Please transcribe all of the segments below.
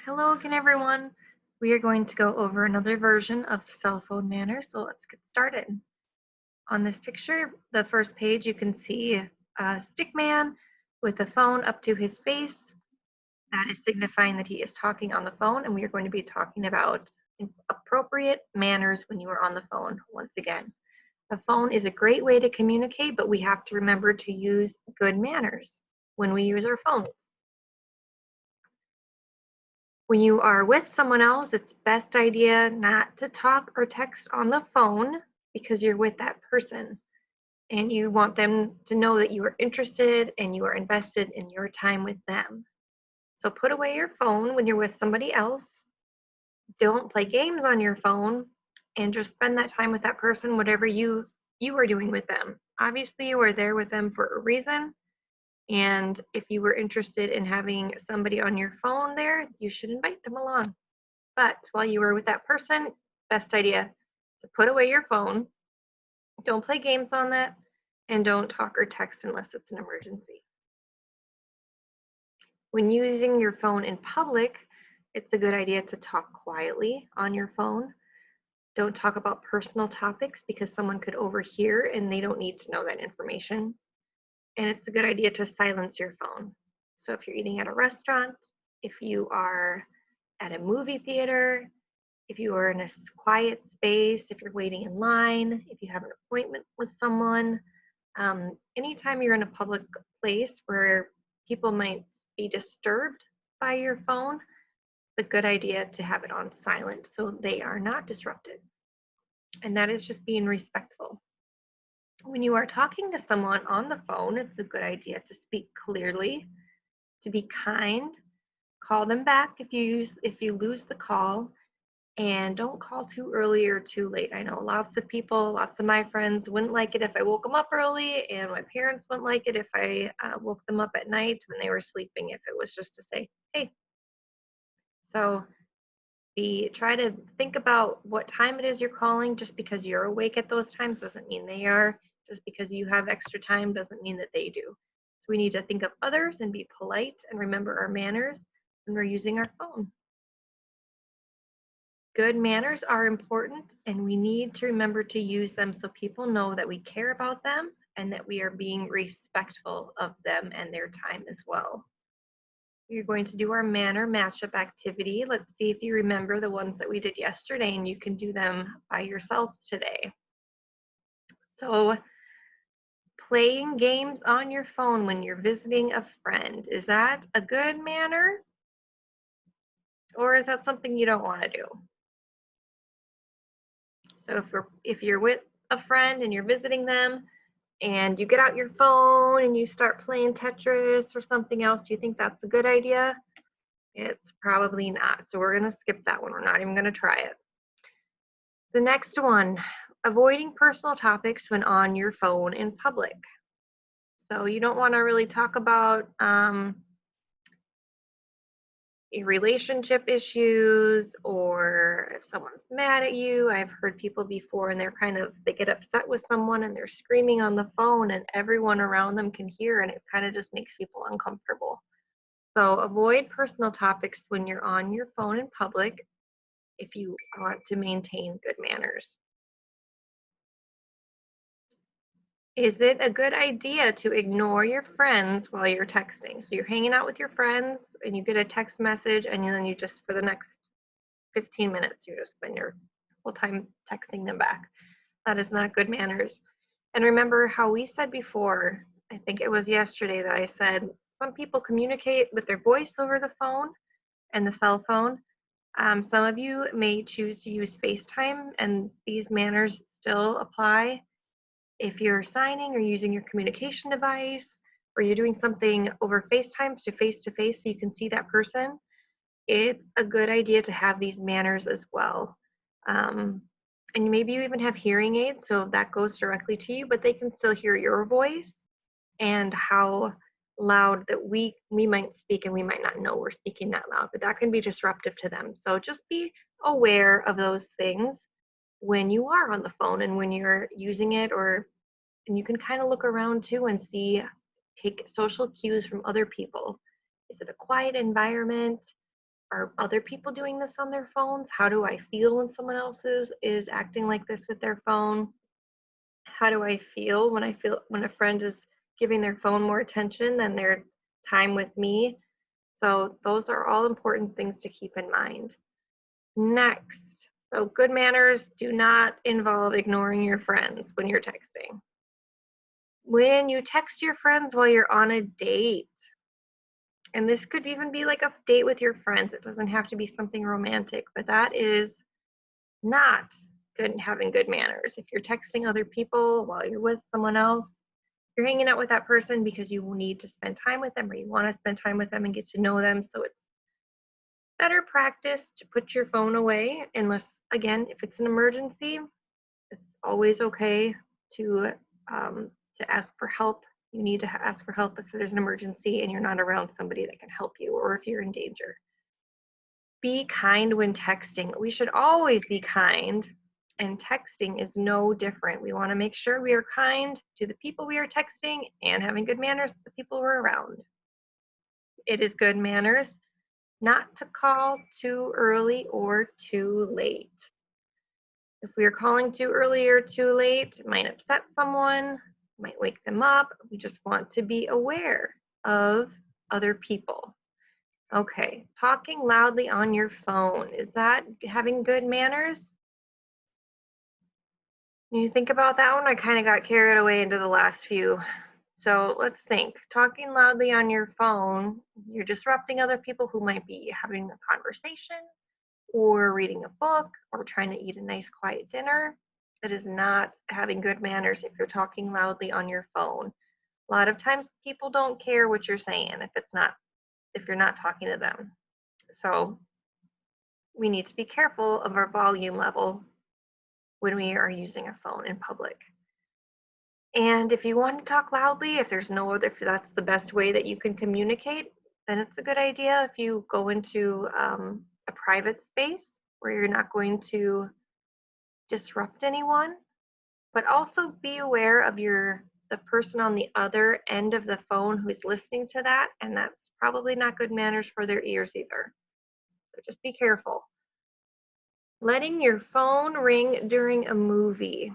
Hello again, everyone. We are going to go over another version of the cell phone manner, so let's get started. On this picture, the first page, you can see a stick man with the phone up to his face. That is signifying that he is talking on the phone, and we are going to be talking about appropriate manners when you are on the phone once again. A phone is a great way to communicate, but we have to remember to use good manners when we use our phones. When you are with someone else, it's best idea not to talk or text on the phone because you're with that person and you want them to know that you are interested and you are invested in your time with them. So put away your phone when you're with somebody else. Don't play games on your phone and just spend that time with that person, whatever you are doing with them. Obviously, you are there with them for a reason. And if you were interested in having somebody on your phone there, you should invite them along. But while you were with that person, best idea to put away your phone. Don't play games on that, and don't talk or text unless it's an emergency. When using your phone in public, it's a good idea to talk quietly on your phone. Don't talk about personal topics because someone could overhear and they don't need to know that information. And it's a good idea to silence your phone. So if you're eating at a restaurant, if you are at a movie theater, if you are in a quiet space, if you're waiting in line, if you have an appointment with someone, anytime you're in a public place where people might be disturbed by your phone, it's a good idea to have it on silent so they are not disrupted. And that is just being respectful. When you are talking to someone on the phone, it's a good idea to speak clearly, to be kind, call them back if you lose the call, and don't call too early or too late. I know lots of people, lots of my friends wouldn't like it if I woke them up early, and my parents wouldn't like it if I woke them up at night when they were sleeping, if it was just to say, hey. So try to think about what time it is you're calling. Just because you're awake at those times doesn't mean they are. Just because you have extra time doesn't mean that they do. So we need to think of others and be polite and remember our manners when we're using our phone. Good manners are important, and we need to remember to use them so people know that we care about them and that we are being respectful of them and their time as well. We're going to do our manner matchup activity. Let's see if you remember the ones that we did yesterday, and you can do them by yourselves today. So, playing games on your phone when you're visiting a friend, is that a good manner? Or is that something you don't want to do? So if you're with a friend and you're visiting them and you get out your phone and you start playing Tetris or something else, do you think that's a good idea? It's probably not. So we're going to skip that one. We're not even going to try it. The next one, avoiding personal topics when on your phone in public. So you don't want to really talk about relationship issues, or if someone's mad at you. I've heard people before and they get upset with someone and they're screaming on the phone and everyone around them can hear, and it kind of just makes people uncomfortable. So avoid personal topics when you're on your phone in public if you want to maintain good manners. Is it a good idea to ignore your friends while you're texting? So you're hanging out with your friends and you get a text message, and then you just, for the next 15 minutes, you just spend your whole time texting them back. That is not good manners. And remember how we said before, I think it was yesterday that I said, some people communicate with their voice over the phone and the cell phone. Some of you may choose to use FaceTime, and these manners still apply. If you're signing or using your communication device, or you're doing something over FaceTime to face so you can see that person, it's a good idea to have these manners as well. And maybe you even have hearing aids, so that goes directly to you, but they can still hear your voice and how loud that we might speak, and we might not know we're speaking that loud, but that can be disruptive to them. So just be aware of those things when you are on the phone and when you're using it, and you can kind of look around too and see, take social cues from other people. Is it a quiet environment? are other people doing this on their phones? How do I feel when someone else is acting like this with their phone? How do I feel when a friend is giving their phone more attention than their time with me? So those are all important things to keep in mind. Next, so good manners do not involve ignoring your friends when you're texting. When you text your friends while you're on a date, and this could even be like a date with your friends, it doesn't have to be something romantic, but that is not good having good manners. If you're texting other people while you're with someone else, you're hanging out with that person because you need to spend time with them or you want to spend time with them and get to know them. So it's better practice to put your phone away unless, again, if it's an emergency. It's always okay to ask for help. You need to ask for help if there's an emergency and you're not around somebody that can help you or if you're in danger. Be kind when texting. We should always be kind, and texting is no different. We want to make sure we are kind to the people we are texting and having good manners to the people we're around. It is good manners not to call too early or too late. If we are calling too early or too late, it might upset someone, might wake them up. We just want to be aware of other people. Okay, talking loudly on your phone, is that having good manners? When you think about that one, I kind of got carried away into the last few. So let's think. Talking loudly on your phone, you're disrupting other people who might be having a conversation or reading a book or trying to eat a nice quiet dinner. It is not having good manners if you're talking loudly on your phone. A lot of times people don't care what you're saying if you're not talking to them. So we need to be careful of our volume level when we are using a phone in public. And if you want to talk loudly, if that's the best way that you can communicate, then it's a good idea if you go into a private space where you're not going to disrupt anyone, but also be aware of the person on the other end of the phone who's listening to that, and that's probably not good manners for their ears either. So just be careful. Letting your phone ring during a movie.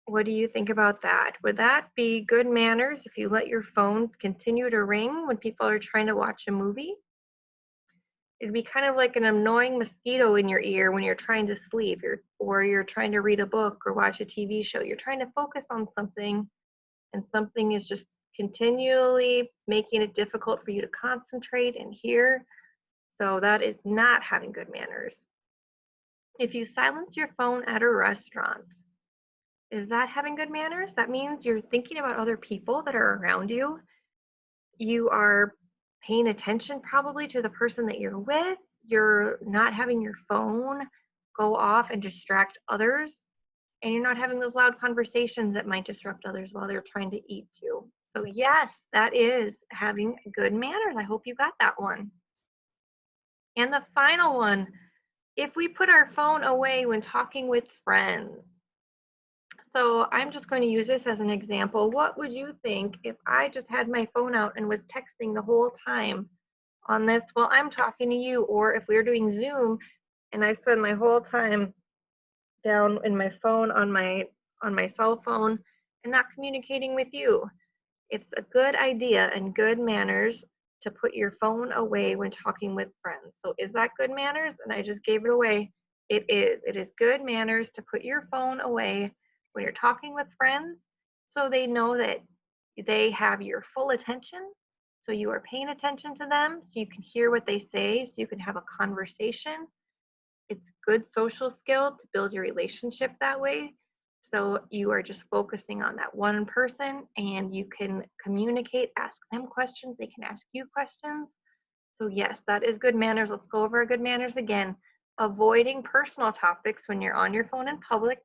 What do you think about that? Would that be good manners if you let your phone continue to ring when people are trying to watch a movie? It'd be kind of like an annoying mosquito in your ear when you're trying to sleep or you're trying to read a book or watch a TV show. You're trying to focus on something and something is just continually making it difficult for you to concentrate and hear. So that is not having good manners. If you silence your phone at a restaurant, is that having good manners? That means you're thinking about other people that are around you. You are paying attention probably to the person that you're with. You're not having your phone go off and distract others. And you're not having those loud conversations that might disrupt others while they're trying to eat too. So yes, that is having good manners. I hope you got that one. And the final one, if we put our phone away when talking with friends. So I'm just going to use this as an example. What would you think if I just had my phone out and was texting the whole time on this while I'm talking to you? Or if we were doing Zoom and I spend my whole time down in my phone on my cell phone and not communicating with you? It's a good idea and good manners to put your phone away when talking with friends. So is that good manners? And I just gave it away. It is. It is good manners to put your phone away when you're talking with friends so they know that they have your full attention. So you are paying attention to them so you can hear what they say, so you can have a conversation. It's good social skill to build your relationship that way. So you are just focusing on that one person and you can communicate, ask them questions, they can ask you questions. So yes, that is good manners. Let's go over our good manners again. Avoiding personal topics when you're on your phone in public.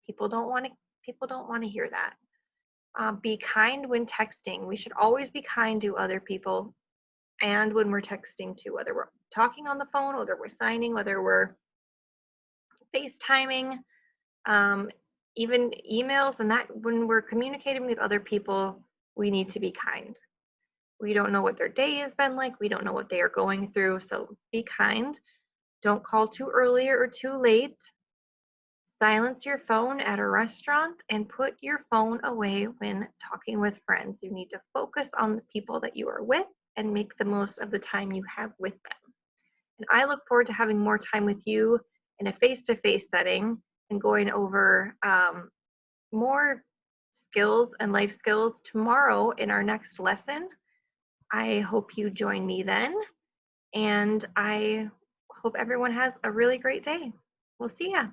People don't want to hear that. Be kind when texting. We should always be kind to other people and when we're texting too, whether we're talking on the phone, whether we're signing, whether we're FaceTiming, even emails, and that when we're communicating with other people, we need to be kind. We don't know what their day has been like. We don't know what they are going through. So be kind. Don't call too early or too late. Silence your phone at a restaurant and put your phone away when talking with friends. You need to focus on the people that you are with and make the most of the time you have with them. And I look forward to having more time with you in a face to face setting and going over more skills and life skills tomorrow in our next lesson. I hope you join me then, and I hope everyone has a really great day. We'll see ya.